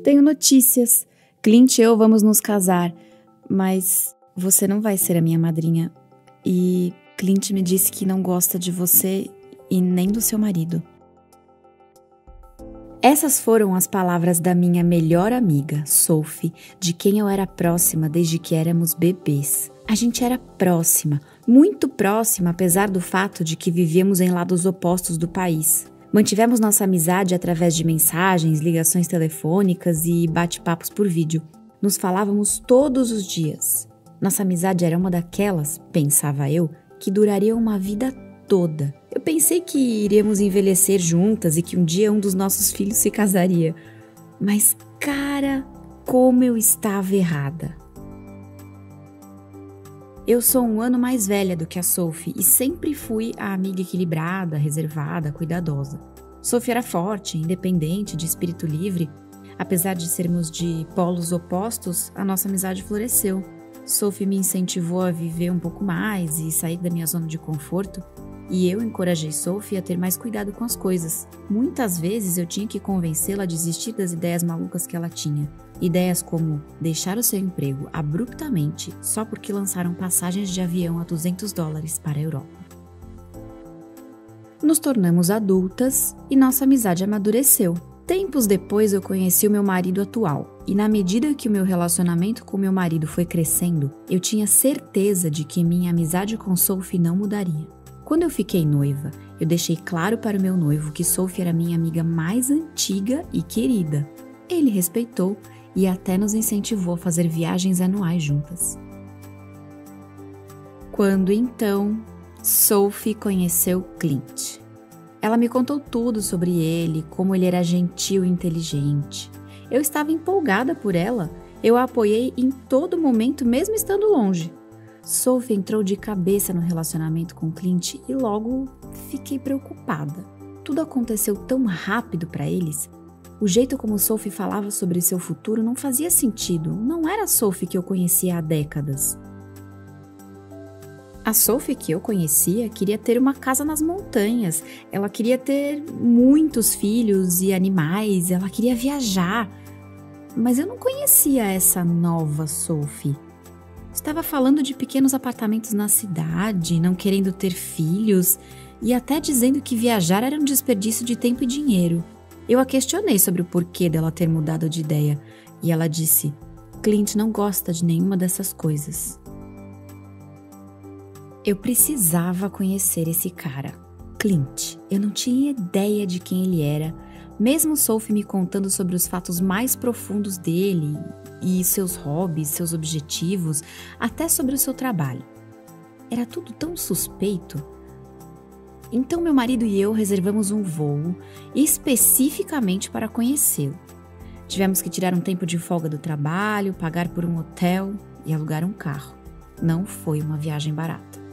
Tenho notícias. Clint e eu vamos nos casar, mas você não vai ser a minha madrinha. E Clint me disse que não gosta de você e nem do seu marido. Essas foram as palavras da minha melhor amiga, Sophie, de quem eu era próxima desde que éramos bebês. A gente era próxima, muito próxima, apesar do fato de que vivíamos em lados opostos do país. Mantivemos nossa amizade através de mensagens, ligações telefônicas e bate-papos por vídeo. Nos falávamos todos os dias. Nossa amizade era uma daquelas, pensava eu, que duraria uma vida toda. Eu pensei que iríamos envelhecer juntas e que um dia um dos nossos filhos se casaria. Mas, cara, como eu estava errada. Eu sou um ano mais velha do que a Sophie e sempre fui a amiga equilibrada, reservada, cuidadosa. Sophie era forte, independente, de espírito livre. Apesar de sermos de polos opostos, a nossa amizade floresceu. Sophie me incentivou a viver um pouco mais e sair da minha zona de conforto. E eu encorajei Sophie a ter mais cuidado com as coisas. Muitas vezes eu tinha que convencê-la a desistir das ideias malucas que ela tinha. Ideias como deixar o seu emprego abruptamente só porque lançaram passagens de avião a $200 para a Europa. Nos tornamos adultas e nossa amizade amadureceu. Tempos depois eu conheci o meu marido atual e na medida que o meu relacionamento com meu marido foi crescendo, eu tinha certeza de que minha amizade com Sophie não mudaria. Quando eu fiquei noiva, eu deixei claro para o meu noivo que Sophie era minha amiga mais antiga e querida. Ele respeitou e até nos incentivou a fazer viagens anuais juntas. Quando então, Sophie conheceu Clint. Ela me contou tudo sobre ele, como ele era gentil e inteligente. Eu estava empolgada por ela, eu a apoiei em todo momento, mesmo estando longe. Sophie entrou de cabeça no relacionamento com Clint e logo fiquei preocupada. Tudo aconteceu tão rápido para eles. O jeito como Sophie falava sobre seu futuro não fazia sentido. Não era a Sophie que eu conhecia há décadas. A Sophie que eu conhecia queria ter uma casa nas montanhas. Ela queria ter muitos filhos e animais. Ela queria viajar. Mas eu não conhecia essa nova Sophie. Estava falando de pequenos apartamentos na cidade, não querendo ter filhos e até dizendo que viajar era um desperdício de tempo e dinheiro. Eu a questionei sobre o porquê dela ter mudado de ideia e ela disse: Clint não gosta de nenhuma dessas coisas. Eu precisava conhecer esse cara, Clint. Eu não tinha ideia de quem ele era, mesmo Sophie me contando sobre os fatos mais profundos dele e seus hobbies, seus objetivos, até sobre o seu trabalho. Era tudo tão suspeito. Então meu marido e eu reservamos um voo especificamente para conhecê-lo. Tivemos que tirar um tempo de folga do trabalho, pagar por um hotel e alugar um carro. Não foi uma viagem barata.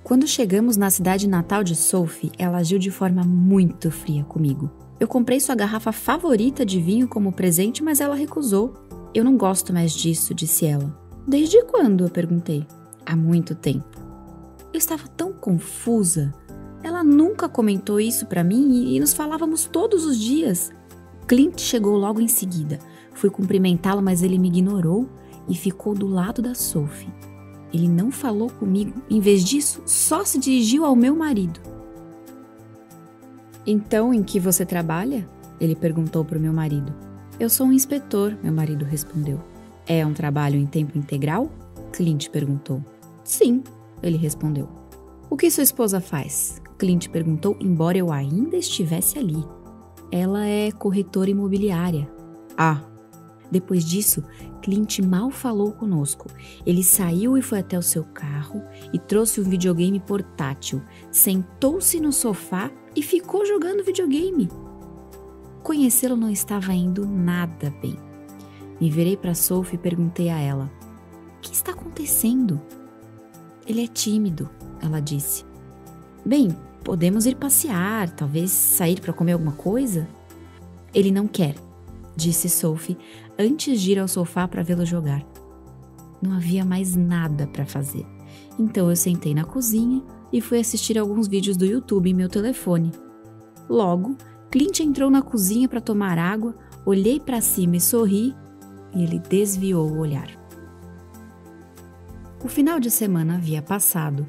Quando chegamos na cidade natal de Sophie, ela agiu de forma muito fria comigo. Eu comprei sua garrafa favorita de vinho como presente, mas ela recusou. Eu não gosto mais disso, disse ela. Desde quando? Eu perguntei. Há muito tempo. Eu estava tão confusa. Ela nunca comentou isso pra mim e nos falávamos todos os dias. Clint chegou logo em seguida. Fui cumprimentá-lo, mas ele me ignorou e ficou do lado da Sophie. Ele não falou comigo. Em vez disso, só se dirigiu ao meu marido. Então, em que você trabalha? Ele perguntou para o meu marido. Eu sou um inspetor, meu marido respondeu. É um trabalho em tempo integral? Clint perguntou. Sim, ele respondeu. O que sua esposa faz? Clint perguntou, embora eu ainda estivesse ali. Ela é corretora imobiliária. Ah. Depois disso, Clint mal falou conosco. Ele saiu e foi até o seu carro e trouxe um videogame portátil. Sentou-se no sofá e ficou jogando videogame. Conhecê-lo não estava indo nada bem. Me virei para Sophie e perguntei a ela: o que está acontecendo? Ele é tímido, ela disse. Bem, podemos ir passear, talvez sair para comer alguma coisa? Ele não quer, disse Sophie antes de ir ao sofá para vê-lo jogar. Não havia mais nada para fazer. Então eu sentei na cozinha e fui assistir alguns vídeos do YouTube em meu telefone. Logo, Clint entrou na cozinha para tomar água, olhei para cima e sorri, e ele desviou o olhar. O final de semana havia passado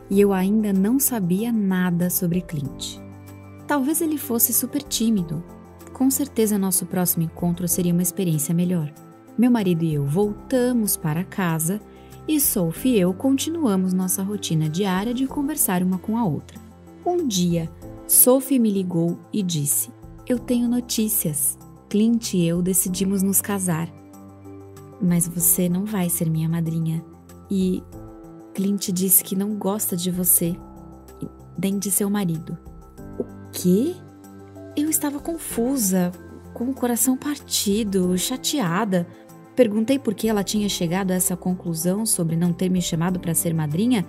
e eu ainda não sabia nada sobre Clint. Talvez ele fosse super tímido. Com certeza nosso próximo encontro seria uma experiência melhor. Meu marido e eu voltamos para casa e Sophie e eu continuamos nossa rotina diária de conversar uma com a outra. Um dia, Sophie me ligou e disse: "Eu tenho notícias. Clint e eu decidimos nos casar. Mas você não vai ser minha madrinha. E Clint disse que não gosta de você, nem de seu marido." O quê? Eu estava confusa, com o coração partido, chateada. Perguntei por que ela tinha chegado a essa conclusão sobre não ter me chamado para ser madrinha.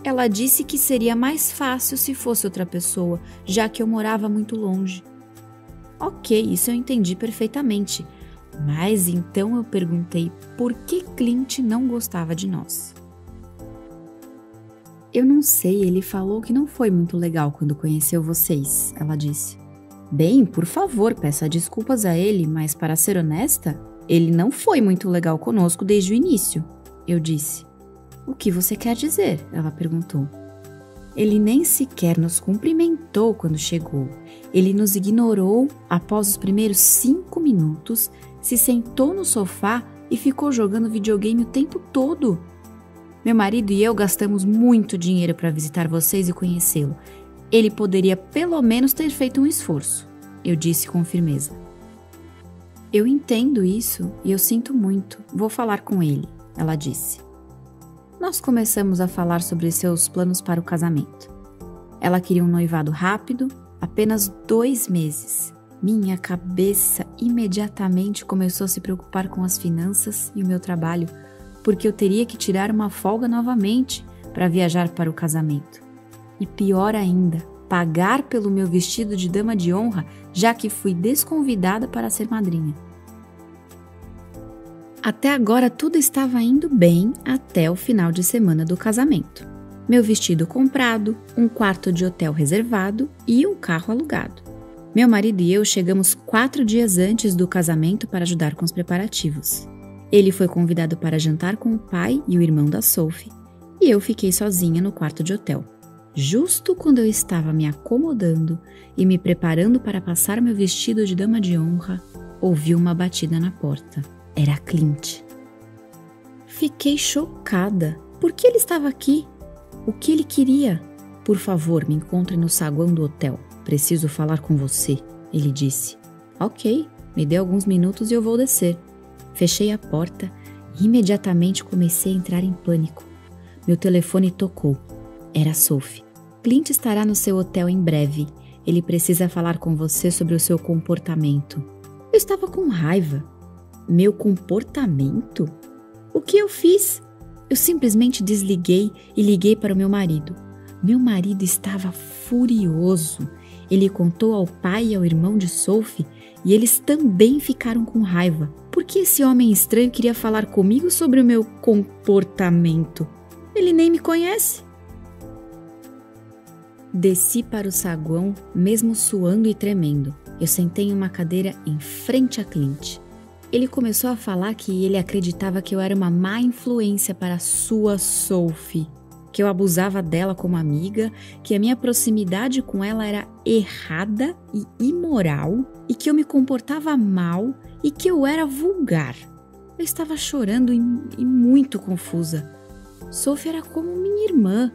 Ela disse que seria mais fácil se fosse outra pessoa, já que eu morava muito longe. Ok, isso eu entendi perfeitamente. Mas então eu perguntei por que Clint não gostava de nós. "Eu não sei, ele falou que não foi muito legal quando conheceu vocês", ela disse. "Bem, por favor, peça desculpas a ele, mas para ser honesta, ele não foi muito legal conosco desde o início", eu disse. "O que você quer dizer?", ela perguntou. "Ele nem sequer nos cumprimentou quando chegou. Ele nos ignorou após os primeiros 5 minutos, se sentou no sofá e ficou jogando videogame o tempo todo. Meu marido e eu gastamos muito dinheiro para visitar vocês e conhecê-lo. Ele poderia pelo menos ter feito um esforço", eu disse com firmeza. "Eu entendo isso e eu sinto muito. Vou falar com ele", ela disse. Nós começamos a falar sobre seus planos para o casamento. Ela queria um noivado rápido, apenas 2 meses. Minha cabeça imediatamente começou a se preocupar com as finanças e o meu trabalho, porque eu teria que tirar uma folga novamente para viajar para o casamento. E pior ainda, pagar pelo meu vestido de dama de honra, já que fui desconvidada para ser madrinha. Até agora tudo estava indo bem até o final de semana do casamento. Meu vestido comprado, um quarto de hotel reservado e um carro alugado. Meu marido e eu chegamos 4 dias antes do casamento para ajudar com os preparativos. Ele foi convidado para jantar com o pai e o irmão da Sophie, e eu fiquei sozinha no quarto de hotel. Justo quando eu estava me acomodando e me preparando para passar meu vestido de dama de honra, ouvi uma batida na porta. Era Clint. Fiquei chocada. Por que ele estava aqui? O que ele queria? "Por favor, me encontre no saguão do hotel. Preciso falar com você", ele disse. Ok, me dê alguns minutos e eu vou descer. Fechei a porta e imediatamente comecei a entrar em pânico. Meu telefone tocou. Era Sophie. "Clint estará no seu hotel em breve. Ele precisa falar com você sobre o seu comportamento." Eu estava com raiva. Meu comportamento? O que eu fiz? Eu simplesmente desliguei e liguei para o meu marido. Meu marido estava furioso. Ele contou ao pai e ao irmão de Sophie e eles também ficaram com raiva. Por que esse homem estranho queria falar comigo sobre o meu comportamento? Ele nem me conhece. Desci para o saguão, mesmo suando e tremendo. Eu sentei em uma cadeira em frente a Clint. Ele começou a falar que ele acreditava que eu era uma má influência para sua Sophie, que eu abusava dela como amiga, que a minha proximidade com ela era errada e imoral, e que eu me comportava mal e que eu era vulgar. Eu estava chorando e muito confusa. Sophie era como minha irmã.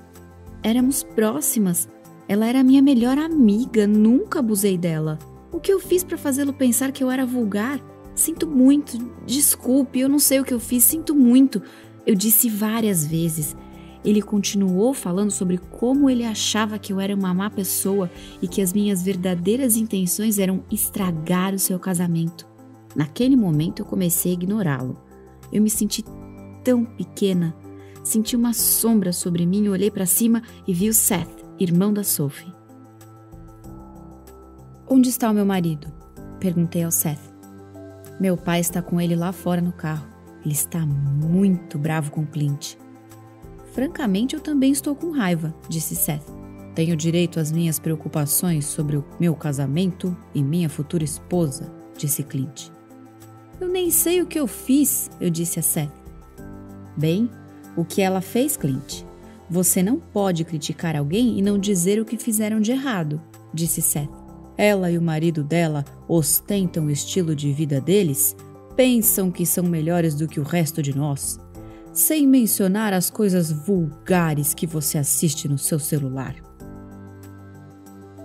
Éramos próximas. Ela era minha melhor amiga, nunca abusei dela. O que eu fiz para fazê-lo pensar que eu era vulgar? Sinto muito, desculpe, eu não sei o que eu fiz, sinto muito. Eu disse várias vezes. Ele continuou falando sobre como ele achava que eu era uma má pessoa e que as minhas verdadeiras intenções eram estragar o seu casamento. Naquele momento eu comecei a ignorá-lo. Eu me senti tão pequena. Senti uma sombra sobre mim, olhei para cima e vi o Seth, irmão da Sophie. "Onde está o meu marido?", perguntei ao Seth. "Meu pai está com ele lá fora no carro. Ele está muito bravo com Clint." "Francamente, eu também estou com raiva", disse Seth. Tenho direito às minhas preocupações sobre o meu casamento e minha futura esposa, disse Clint. Eu nem sei o que eu fiz, eu disse a Seth. Bem, o que ela fez, Clint? Você não pode criticar alguém e não dizer o que fizeram de errado, disse Seth. Ela e o marido dela ostentam o estilo de vida deles, pensam que são melhores do que o resto de nós, sem mencionar as coisas vulgares que você assiste no seu celular.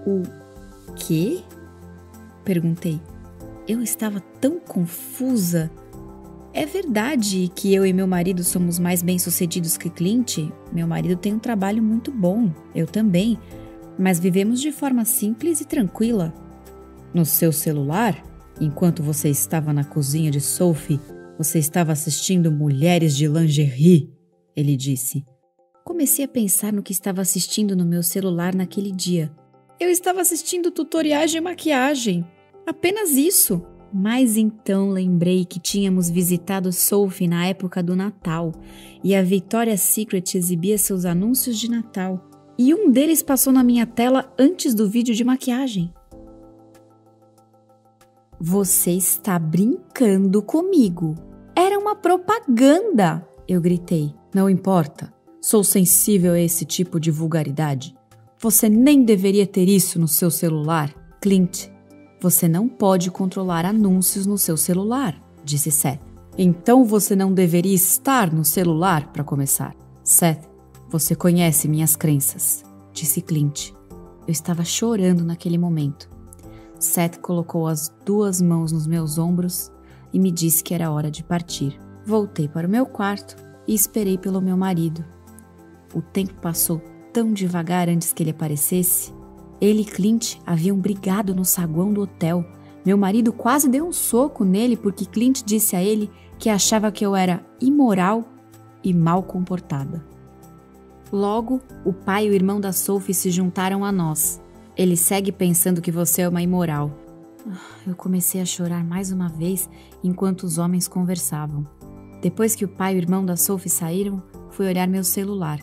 O quê? Perguntei. Eu estava tão confusa. É verdade que eu e meu marido somos mais bem-sucedidos que Clint? Meu marido tem um trabalho muito bom, eu também, mas vivemos de forma simples e tranquila. No seu celular, enquanto você estava na cozinha de Sophie, você estava assistindo Mulheres de Lingerie, ele disse. Comecei a pensar no que estava assistindo no meu celular naquele dia. Eu estava assistindo tutoriais de maquiagem. Apenas isso. Mas então lembrei que tínhamos visitado Sophie na época do Natal e a Victoria's Secret exibia seus anúncios de Natal. E um deles passou na minha tela antes do vídeo de maquiagem. Você está brincando comigo. Era uma propaganda, eu gritei. Não importa, sou sensível a esse tipo de vulgaridade. Você nem deveria ter isso no seu celular, Clint. Você não pode controlar anúncios no seu celular, disse Seth. Então você não deveria estar no celular para começar. Seth, você conhece minhas crenças, disse Clint. Eu estava chorando naquele momento. Seth colocou as 2 mãos nos meus ombros e me disse que era hora de partir. Voltei para o meu quarto e esperei pelo meu marido. O tempo passou tão devagar antes que ele aparecesse. Ele e Clint haviam brigado no saguão do hotel. Meu marido quase deu um soco nele porque Clint disse a ele que achava que eu era imoral e mal comportada. Logo, o pai e o irmão da Sophie se juntaram a nós. Ele segue pensando que você é uma imoral. Eu comecei a chorar mais uma vez enquanto os homens conversavam. Depois que o pai e o irmão da Sophie saíram, fui olhar meu celular.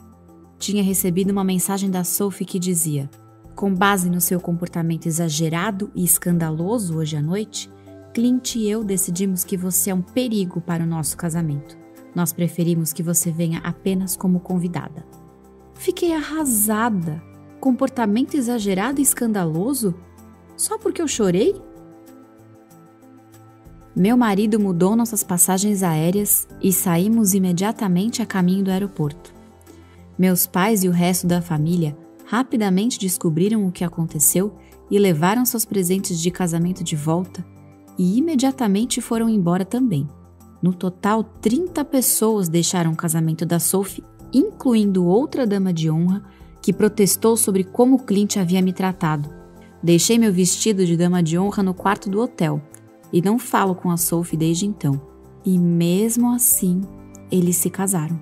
Tinha recebido uma mensagem da Sophie que dizia: com base no seu comportamento exagerado e escandaloso hoje à noite, Clint e eu decidimos que você é um perigo para o nosso casamento. Nós preferimos que você venha apenas como convidada. Fiquei arrasada. Comportamento exagerado e escandaloso? Só porque eu chorei? Meu marido mudou nossas passagens aéreas e saímos imediatamente a caminho do aeroporto. Meus pais e o resto da família rapidamente descobriram o que aconteceu e levaram seus presentes de casamento de volta e imediatamente foram embora também. No total, 30 pessoas deixaram o casamento da Sophie, incluindo outra dama de honra que protestou sobre como Clint havia me tratado. Deixei meu vestido de dama de honra no quarto do hotel e não falo com a Sophie desde então. E mesmo assim, eles se casaram.